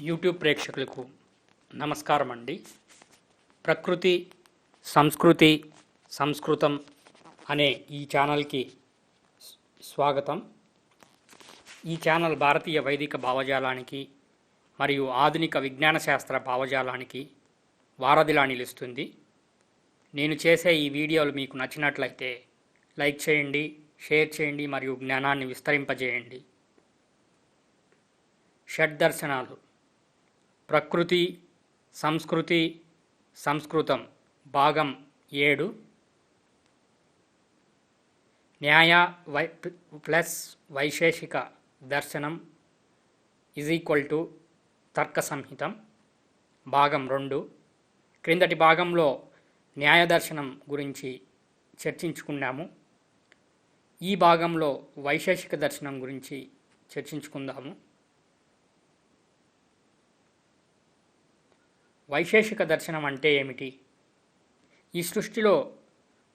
YouTube ప్రేక్షకులకు నమస్కారం అండి. ప్రకృతి, సంస్కృతి, సంస్కృతం అనే ఈ ఛానల్కి స్వాగతం. ఈ ఛానల్ భారతీయ వైదిక భావజాలానికి మరియు ఆధునిక విజ్ఞాన శాస్త్ర భావజాలానికి వారధిలా నిలుస్తుంది. నేను చేసే ఈ వీడియోలు మీకు నచ్చినట్లయితే లైక్ చేయండి, షేర్ చేయండి మరియు జ్ఞానాన్ని విస్తరింపజేయండి. షడ్దర్శనాలు: ప్రకృతి, సంస్కృతి, సంస్కృతం భాగం 7. న్యాయ ప్లస్ వైశేషిక దర్శనం = తర్క సంహితం భాగం 2. క్రిందటి భాగంలో న్యాయ దర్శనం గురించి చర్చించుకున్నాము. ఈ భాగంలో వైశేషిక దర్శనం గురించి చర్చించుకుందాము. వైశేషిక దర్శనం అంటే ఏమిటి? ఈ సృష్టిలో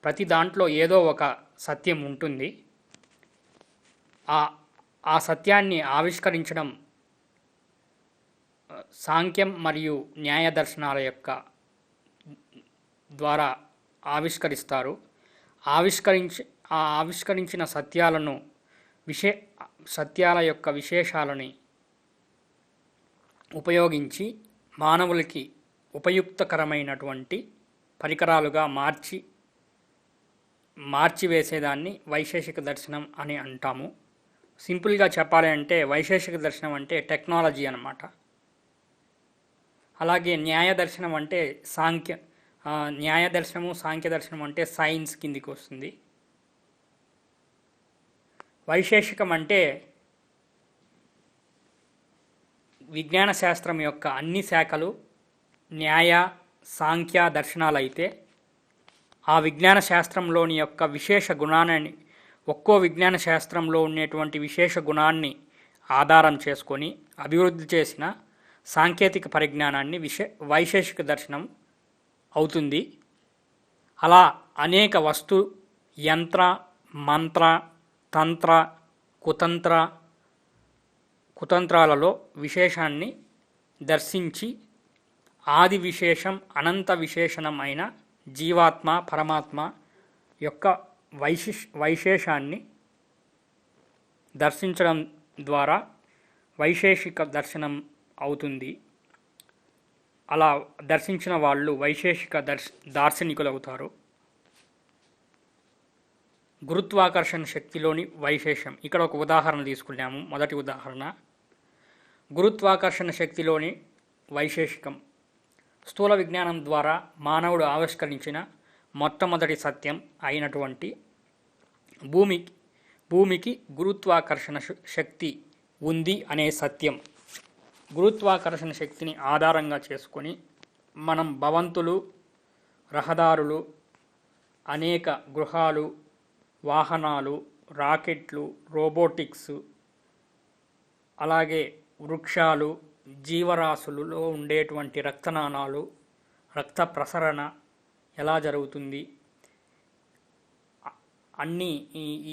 ప్రతి దాంట్లో ఏదో ఒక సత్యం ఉంటుంది. ఆ సత్యాన్ని ఆవిష్కరించడం సాంఖ్యం మరియు న్యాయ దర్శనాల యొక్క ద్వారా ఆవిష్కరిస్తారు. ఆవిష్కరించిన సత్యాల యొక్క విశేషాలని ఉపయోగించి మానవులకి ఉపయుక్తకరమైనటువంటి పరికరాలుగా మార్చివేసేదాన్ని వైశేషిక దర్శనం అని అంటాము. సింపుల్గా చెప్పాలి అంటే వైశేషిక దర్శనం అంటే టెక్నాలజీ అన్నమాట. అలాగే న్యాయ దర్శనం అంటే న్యాయ దర్శనము, సాంఖ్య దర్శనం అంటే సైన్స్ కిందికి వస్తుంది. వైశేషికం అంటే విజ్ఞాన శాస్త్రం యొక్క అన్ని శాఖలు న్యాయ, సాంఖ్య దర్శనాలు అయితే ఆ విజ్ఞాన శాస్త్రంలోని యొక్క విశేష గుణాన్ని, ఒక్కో విజ్ఞాన శాస్త్రంలో ఉండేటువంటి విశేష గుణాన్ని ఆధారం చేసుకొని అభివృద్ధి చేసిన సాంకేతిక పరిజ్ఞానాన్ని వైశేషిక దర్శనం అవుతుంది. అలా అనేక యంత్ర, మంత్ర, తంత్ర, కుతంత్రాలలో విశేషాన్ని దర్శించి ఆది విశేషం, అనంత విశేషణం అయిన జీవాత్మ, పరమాత్మ యొక్క వైశేషాన్ని దర్శించడం ద్వారా వైశేషిక దర్శనం అవుతుంది. అలా దర్శించిన వాళ్ళు వైశేషిక దార్శనికులు అవుతారు. గురుత్వాకర్షణ శక్తిలోని వైశేషం. ఇక్కడ ఒక ఉదాహరణ తీసుకున్నాము. మొదటి ఉదాహరణ గురుత్వాకర్షణ శక్తిలోని వైశేషికం. స్థూల విజ్ఞానం ద్వారా మానవుడు ఆవిష్కరించిన మొట్టమొదటి సత్యం అయినటువంటి భూమికి గురుత్వాకర్షణ శక్తి ఉంది అనే సత్యం. గురుత్వాకర్షణ శక్తిని ఆధారంగా చేసుకొని మనం భవంతులు, రహదారులు, అనేక గృహాలు, వాహనాలు, రాకెట్లు, రోబోటిక్స్, అలాగే వృక్షాలు, జీవరాశులలో ఉండేటువంటి రక్తనాళాలు, రక్త ప్రసరణ ఎలా జరుగుతుంది అన్నీ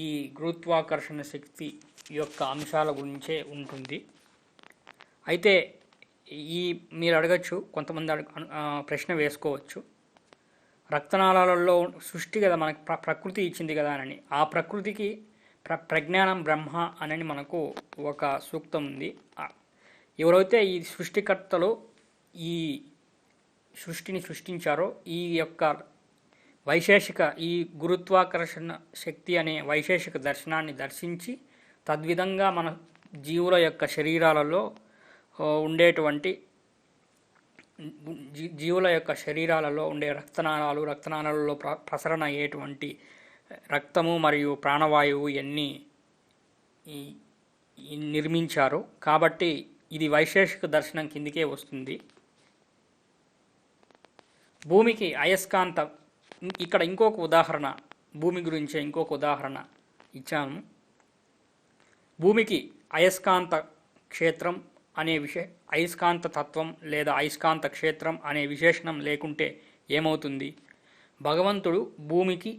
ఈ గురుత్వాకర్షణ శక్తి యొక్క అంశాల గురించే ఉంటుంది. అయితే మీరు అడగచ్చు, కొంతమంది ప్రశ్న వేసుకోవచ్చు, రక్తనాళాలలో సృష్టి కదా మనకు ప్రకృతి ఇచ్చింది కదా అని. ఆ ప్రకృతికి ప్రజ్ఞానం బ్రహ్మ అని మనకు ఒక సూక్తం ఉంది. ఎవరైతే ఈ సృష్టికర్తలు ఈ సృష్టిని సృష్టించారో ఈ యొక్క ఈ గురుత్వాకర్షణ శక్తి అనే వైశేషిక దర్శనాన్ని దర్శించి తద్విధంగా మన జీవుల యొక్క శరీరాలలో ఉండే రక్తనాళాలలో ప్రసరణ అయ్యేటువంటి రక్తము మరియు ప్రాణవాయువు ఇవన్నీ నిర్మించారు. కాబట్టి ఇది వైశేషిక దర్శనం కిందికే వస్తుంది. భూమికి అయస్కాంత, ఇక్కడ ఇంకొక ఉదాహరణ, భూమి గురించే ఇంకొక ఉదాహరణ ఇచ్చాము. భూమికి అయస్కాంత క్షేత్రం అనే అయస్కాంత తత్వం లేదా అయస్కాంత క్షేత్రం అనే విశేషణం లేకుంటే ఏమవుతుంది? భగవంతుడు భూమికి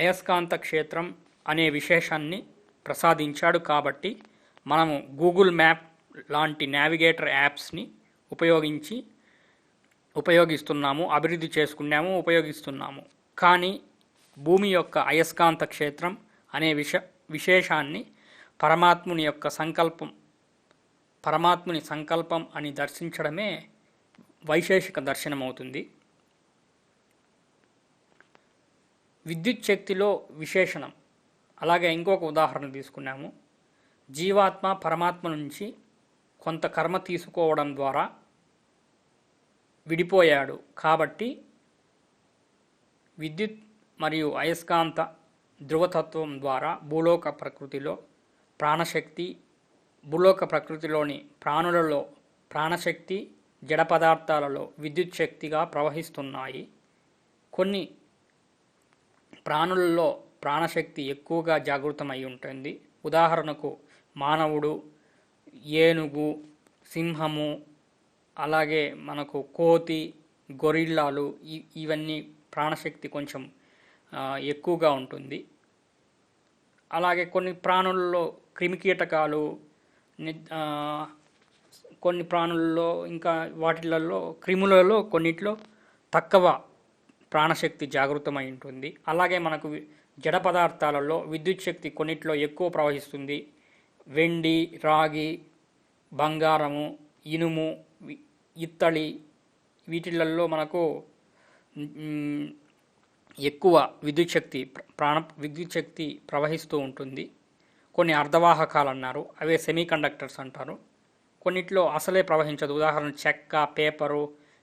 అయస్కాంత క్షేత్రం అనే విశేషాన్ని ప్రసాదించాడు. కాబట్టి మనము గూగుల్ మ్యాప్ లాంటి నావిగేటర్ యాప్స్ని ఉపయోగిస్తున్నాము, అభివృద్ధి చేసుకున్నాము, ఉపయోగిస్తున్నాము. కానీ భూమి యొక్క అయస్కాంత క్షేత్రం అనే విశేషాన్ని పరమాత్ముని సంకల్పం అని దర్శించడమే వైశేషిక దర్శనం అవుతుంది. విద్యుత్ శక్తిలో విశేషణం. అలాగే ఇంకొక ఉదాహరణ తీసుకున్నాము. జీవాత్మ పరమాత్మ నుంచి కొంత కర్మ తీసుకోవడం ద్వారా విడిపోయాడు కాబట్టి విద్యుత్ మరియు అయస్కాంత ధ్రువతత్వం ద్వారా భూలోక ప్రకృతిలోని ప్రాణులలో ప్రాణశక్తి, జడ పదార్థాలలో విద్యుత్ శక్తిగా ప్రవహిస్తున్నాయి. కొన్ని ప్రాణులలో ప్రాణశక్తి ఎక్కువగా జాగృతమై ఉంటుంది. ఉదాహరణకు మానవుడు, ఏనుగు, సింహము, అలాగే మనకు కోతి, గొరిల్లాలు, ఇవన్నీ ప్రాణశక్తి కొంచెం ఎక్కువగా ఉంటుంది. అలాగే కొన్ని ప్రాణులలో క్రిమికీటకాలు, కొన్ని ప్రాణులలో ఇంకా వాటిలలో క్రిములలో కొన్నిట్లో తక్కువ ప్రాణశక్తి జాగృతమై ఉంటుంది. అలాగే మనకు జడ పదార్థాలలో విద్యుత్ శక్తి కొన్నిట్లో ఎక్కువ ప్రవహిస్తుంది. వెండి, రాగి, బంగారము, ఇనుము, ఇత్తడి, వీటిలలో మనకు ఎక్కువ విద్యుత్ శక్తి ప్రవహిస్తూ ఉంటుంది. కొన్ని అర్ధవాహకాలు అన్నారు, అవే సెమీ కండక్టర్స్ అంటారు. కొన్నిట్లో అసలే ప్రవహించదు. ఉదాహరణ చెక్క, పేపరు,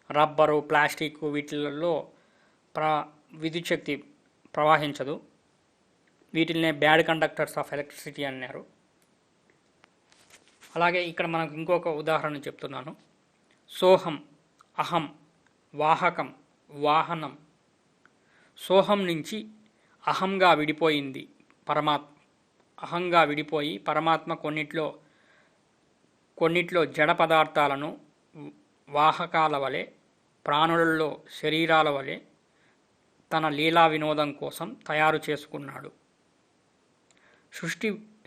రబ్బరు, ప్లాస్టిక్, వీటిలలో విద్యుత్ శక్తి ప్రవహించదు. వీటిల్నే బ్యాడ్ కండక్టర్స్ ఆఫ్ ఎలక్ట్రిసిటీ అన్నారు. అలాగే ఇక్కడ మనకు ఇంకొక ఉదాహరణ చెప్తున్నాను. సోహం, అహం, వాహకం, వాహనం. సోహం నుంచి అహంగా విడిపోయింది అహంగా విడిపోయి పరమాత్మ కొన్నిట్లో జడ పదార్థాలను వాహకాల వలె, ప్రాణులలో శరీరాల వలె తన లీలా వినోదం కోసం తయారు చేసుకున్నాడు.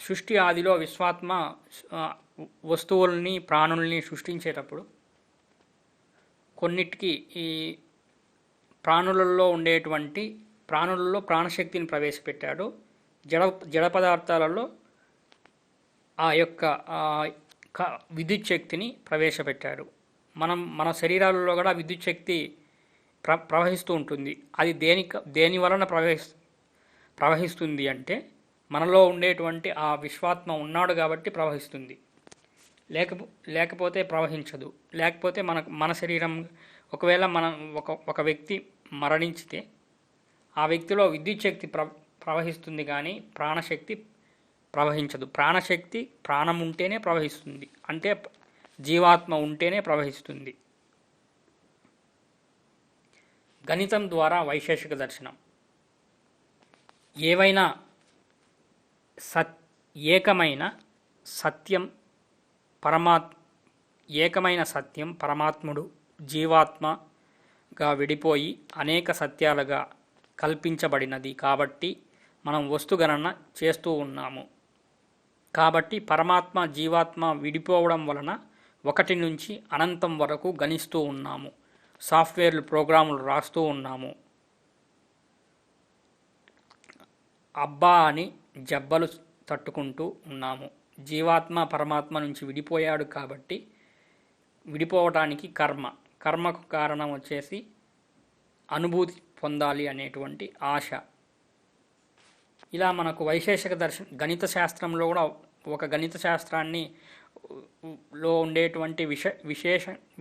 సృష్టి ఆదిలో విశ్వాత్మ వస్తువుల్ని, ప్రాణుల్ని సృష్టించేటప్పుడు కొన్నిటికి ఈ ప్రాణులలో ప్రాణశక్తిని ప్రవేశపెట్టాడు. జడ పదార్థాలలో ఆ యొక్క విద్యుత్ శక్తిని ప్రవేశపెట్టాడు. మన శరీరాలలో కూడా విద్యుత్ శక్తి ప్రవహిస్తూ ఉంటుంది. అది దేని వలన ప్రవహిస్తుంది అంటే మనలో ఉండేటువంటి ఆ విశ్వాత్మ ఉన్నాడు కాబట్టి ప్రవహిస్తుంది. లేకపోతే ప్రవహించదు. లేకపోతే మన శరీరం ఒకవేళ ఒక వ్యక్తి మరణించితే ఆ వ్యక్తిలో విద్యుత్ శక్తి ప్రవహిస్తుంది, కానీ ప్రాణశక్తి ప్రవహించదు. ప్రాణశక్తి ప్రాణం ఉంటేనే ప్రవహిస్తుంది, అంటే జీవాత్మ ఉంటేనే ప్రవహిస్తుంది. గణితం ద్వారా వైశేషిక దర్శనం. ఏకమైన సత్యం పరమాత్ముడు జీవాత్మగా విడిపోయి అనేక సత్యాలుగా కల్పించబడినది కాబట్టి మనం వస్తుగణన చేస్తూ ఉన్నాము. కాబట్టి పరమాత్మ జీవాత్మ విడిపోవడం వలన ఒకటి నుంచి అనంతం వరకు గణిస్తూ ఉన్నాము. సాఫ్ట్వేర్లు, ప్రోగ్రాములు రాస్తూ ఉన్నాము. అబ్బా అని జబ్బలు తట్టుకుంటూ ఉన్నాము. జీవాత్మ పరమాత్మ నుంచి విడిపోయాడు కాబట్టి విడిపోవటానికి కర్మకు కారణం వచ్చేసి అనుభూతి పొందాలి అనేటువంటి ఆశ. ఇలా మనకు వైశేషిక గణిత శాస్త్రంలో కూడా ఒక గణిత శాస్త్రాన్ని లో ఉండేటువంటి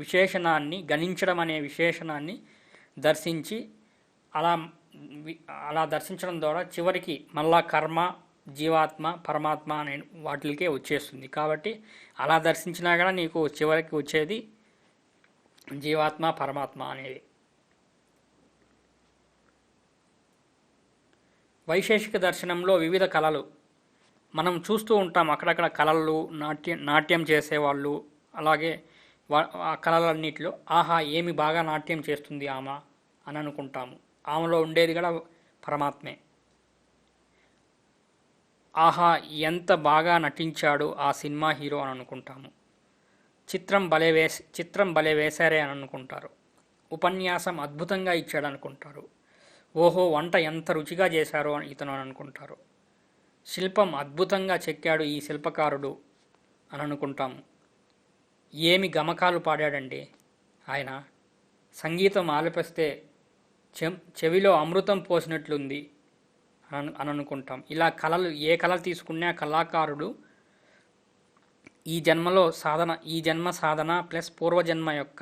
విశేషణాన్ని గణించడం అనే విశేషణాన్ని దర్శించి అలా దర్శించడం ద్వారా చివరికి మళ్ళా కర్మ, జీవాత్మ, పరమాత్మ అనే వాటికే వచ్చేస్తుంది. కాబట్టి అలా దర్శించినా కూడా నీకు చివరికి వచ్చేది జీవాత్మ, పరమాత్మ అనేది. వైశేషిక దర్శనంలో వివిధ కళలు మనం చూస్తూ ఉంటాం. అక్కడక్కడ కళలు, నాట్యం చేసేవాళ్ళు, అలాగే ఆ కళలన్నిటిలో ఆహా ఏమి బాగా నాట్యం చేస్తుంది ఆమె అని అనుకుంటాము. ఆమెలో ఉండేది కూడా పరమాత్మే. ఆహా ఎంత బాగా నటించాడు ఆ సినిమా హీరో అని అనుకుంటాము. చిత్రం భలే వేశారే అని అనుకుంటారు. ఉపన్యాసం అద్భుతంగా ఇచ్చాడు అనుకుంటారు. ఓహో, వంట ఎంత రుచిగా చేశారో అని ఇతను అని అనుకుంటారు. శిల్పం అద్భుతంగా చెక్కాడు ఈ శిల్పకారుడు అని అనుకుంటాము. ఏమి గమకాలు పాడాడండి ఆయన, సంగీతం ఆలపిస్తే చెవిలో అమృతం పోసినట్లుంది అని అనుకుంటాం. ఇలా కళలు, ఏ కళ తీసుకున్నా కళాకారుడు ఈ జన్మ సాధన ప్లస్ పూర్వజన్మ యొక్క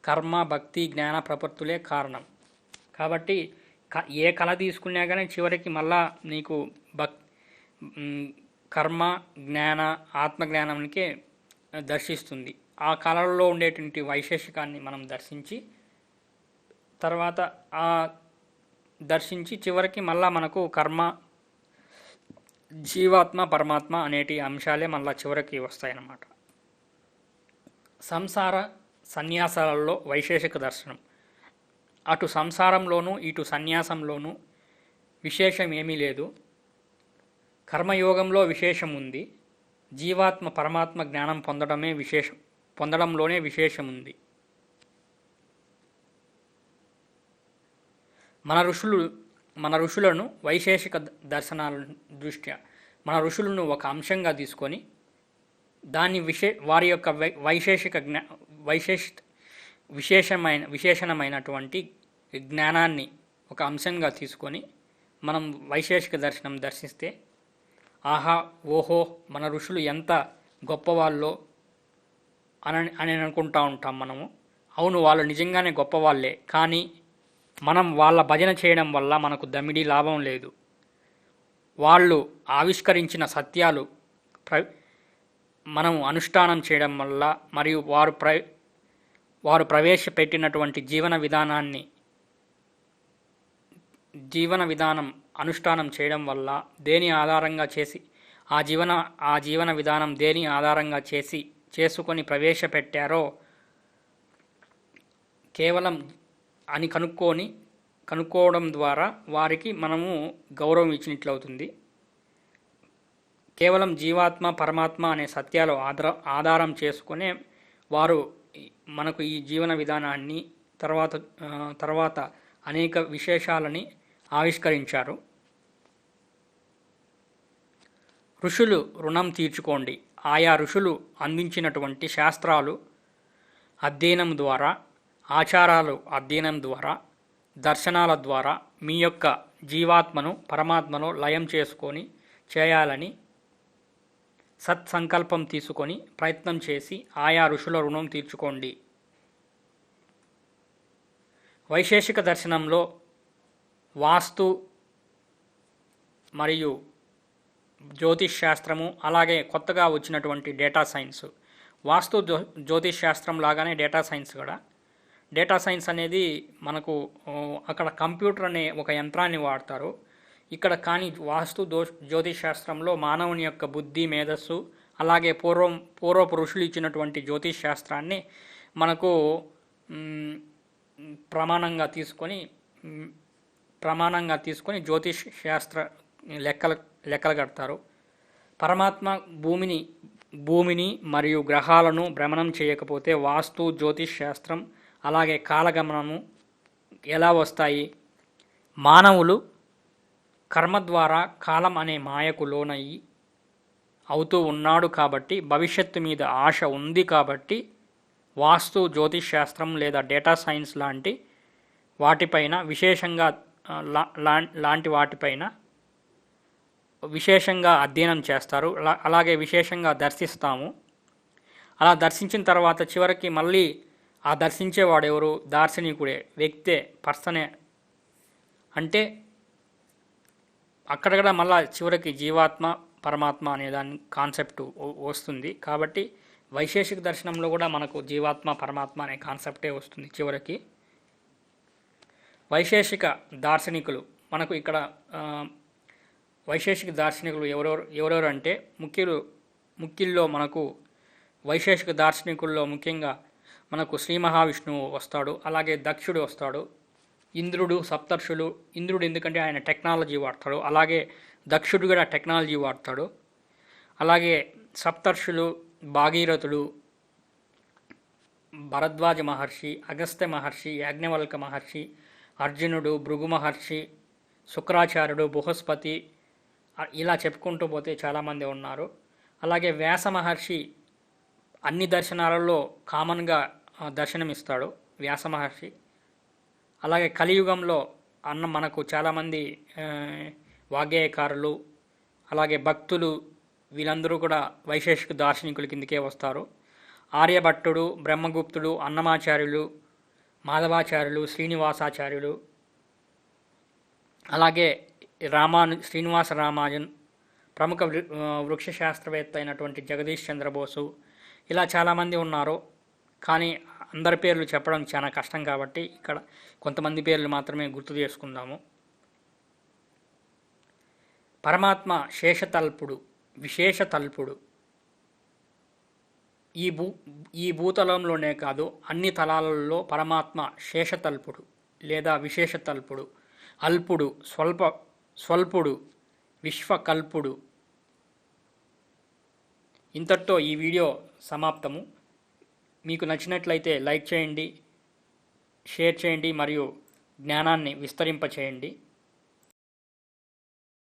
కర్మ, భక్తి, జ్ఞాన ప్రపత్తులే కారణం. కాబట్టి ఏ కళ తీసుకున్నా కానీ చివరికి మళ్ళా నీకు కర్మ, జ్ఞాన, ఆత్మజ్ఞానానికే దర్శిస్తుంది. ఆ కళల్లో ఉండేటువంటి వైశేషికాన్ని మనం దర్శించి చివరికి మళ్ళా మనకు కర్మ, జీవాత్మ, పరమాత్మ అనేటి అంశాలే మళ్ళా చివరికి వస్తాయన్నమాట. సంసార సన్యాసాలలో వైశేషిక దర్శనం. అటు సంసారంలోనూ ఇటు సన్యాసంలోనూ విశేషం ఏమీ లేదు. కర్మయోగంలో విశేషం ఉంది. జీవాత్మ పరమాత్మ జ్ఞానం పొందడంలోనే విశేషం ఉంది. మన ఋషులను వైశేషిక దర్శనాల దృష్ట్యా మన ఋషులను ఒక అంశంగా తీసుకొని దాన్ని వారి యొక్క విశేషణమైనటువంటి జ్ఞానాన్ని ఒక అంశంగా తీసుకొని మనం వైశేషిక దర్శనం దర్శిస్తే ఆహా, ఓహో, మన ఋషులు ఎంత గొప్పవాళ్ళో అని అనుకుంటూ ఉంటాం మనము. అవును, వాళ్ళు నిజంగానే గొప్పవాళ్ళే. కానీ మనం వాళ్ళ భజన చేయడం వల్ల మనకు దమిడి లాభం లేదు. వాళ్ళు ఆవిష్కరించిన సత్యాలు మనం అనుష్ఠానం చేయడం వల్ల మరియు వారు ప్రవేశపెట్టినటువంటి జీవన విధానం అనుష్ఠానం చేయడం వల్ల దేని ఆధారంగా చేసి ఆ జీవన విధానం దేని ఆధారంగా చేసుకొని ప్రవేశపెట్టారో కేవలం అని కనుక్కోవడం ద్వారా వారికి మనము గౌరవం ఇచ్చినట్లవుతుంది. కేవలం జీవాత్మ పరమాత్మ అనే సత్యాలు ఆధారం చేసుకునే వారు మనకు ఈ జీవన విధానాన్ని తర్వాత అనేక విశేషాలని ఆవిష్కరించారు. ఋషులు రుణం తీర్చుకోండి. ఆయా ఋషులు అందించినటువంటి శాస్త్రాలు అధ్యయనం ద్వారా, ఆచారాలు అధ్యయనం ద్వారా, దర్శనాల ద్వారా మీ యొక్క జీవాత్మను పరమాత్మను లయం చేసుకొని చేయాలని సత్సంకల్పం తీసుకొని ప్రయత్నం చేసి ఆయా ఋషుల రుణం తీర్చుకోండి. వైశేషిక దర్శనంలో వాస్తు మరియు జ్యోతిష్ శాస్త్రము, అలాగే కొత్తగా వచ్చినటువంటి డేటా సైన్స్. వాస్తు జ్యోతిష్ శాస్త్రం లాగానే డేటా సైన్స్ కూడా. డేటా సైన్స్ అనేది మనకు అక్కడ కంప్యూటర్ అనే ఒక యంత్రాన్ని వాడతారు. ఇక్కడ కానీ వాస్తు జ్యోతిష్ శాస్త్రంలో మానవుని యొక్క బుద్ధి, మేధస్సు, అలాగే పూర్వపు ఋషులు ఇచ్చినటువంటి జ్యోతిష్ శాస్త్రాన్ని మనకు ప్రమాణంగా తీసుకొని జ్యోతిష్ శాస్త్ర లెక్కలు కడతారు. పరమాత్మ భూమిని మరియు గ్రహాలను భ్రమణం చేయకపోతే వాస్తు జ్యోతిష్ శాస్త్రం అలాగే కాలగమనము ఎలా వస్తాయి? మానవులు కర్మ ద్వారా కాలం అనే మాయకు లోనయ్యి అవుతూ ఉన్నాడు కాబట్టి, భవిష్యత్తు మీద ఆశ ఉంది కాబట్టి వాస్తు జ్యోతిష్ శాస్త్రం లేదా డేటా సైన్స్ లాంటి వాటిపైన విశేషంగా అధ్యయనం చేస్తారు. అలాగే విశేషంగా దర్శిస్తాము. అలా దర్శించిన తర్వాత చివరికి మళ్ళీ ఆ దర్శించేవాడు ఎవరు? దార్శనికుడే, వ్యక్తే, పర్సనే. అంటే అక్కడ కూడా మళ్ళీ చివరికి జీవాత్మ పరమాత్మ అనే దాని కాన్సెప్ట్ వస్తుంది. కాబట్టి వైశేషిక దర్శనంలో కూడా మనకు జీవాత్మ పరమాత్మ అనే కాన్సెప్టే వస్తుంది చివరికి. వైశేషిక దార్శనికులు మనకు ఇక్కడ వైశేషిక దార్శనికులు ఎవరెవరు అంటే ముఖ్యుల్లో మనకు వైశేషిక దార్శనికుల్లో ముఖ్యంగా మనకు శ్రీ మహావిష్ణువు వస్తాడు, అలాగే దక్షుడు వస్తాడు, ఇంద్రుడు, సప్తర్షులు. ఇంద్రుడు ఎందుకంటే ఆయన టెక్నాలజీ వాడతాడు, అలాగే దక్షుడు కూడా టెక్నాలజీ వాడతాడు, అలాగే సప్తర్షులు, భాగీరథుడు, భరద్వాజ మహర్షి, అగస్త్య మహర్షి, యాజ్ఞవల్క మహర్షి, అర్జునుడు, భృగు మహర్షి, శుక్రాచార్యుడు, బృహస్పతి, ఇలా చెప్పుకుంటూ పోతే చాలామంది ఉన్నారు. అలాగే వ్యాస మహర్షి అన్ని దర్శనాలలో కామన్గా దర్శనమిస్తాడు వ్యాస మహర్షి. అలాగే కలియుగంలో మనకు చాలామంది వాగ్గేయకారులు, అలాగే భక్తులు, వీళ్ళందరూ కూడా వైశేషిక దార్శనికుల కిందకే వస్తారు. ఆర్యభట్టుడు, బ్రహ్మగుప్తుడు, అన్నమాచార్యులు, మాధవాచార్యులు, శ్రీనివాసాచార్యులు, అలాగే శ్రీనివాస రామానుజన్, ప్రముఖ వృక్షశాస్త్రవేత్త అయినటువంటి జగదీష్ చంద్రబోసు, ఇలా చాలామంది ఉన్నారు. కానీ అందరి పేర్లు చెప్పడం చాలా కష్టం కాబట్టి ఇక్కడ కొంతమంది పేర్లు మాత్రమే గుర్తు చేసుకుందాము. పరమాత్మ శేషతల్పుడు, విశేషతల్పుడు. ఈ భూతలంలోనే కాదు, అన్ని తలాలలో పరమాత్మ శేషతల్పుడు లేదా విశేషతల్పుడు, అల్పుడు, స్వల్పుడు, విశ్వకల్పుడు. ఇంతటితో ఈ వీడియో సమాప్తము. మీకు నచ్చినట్లయితే లైక్ చేయండి, షేర్ చేయండి మరియు జ్ఞానాన్ని విస్తరింపచేయండి.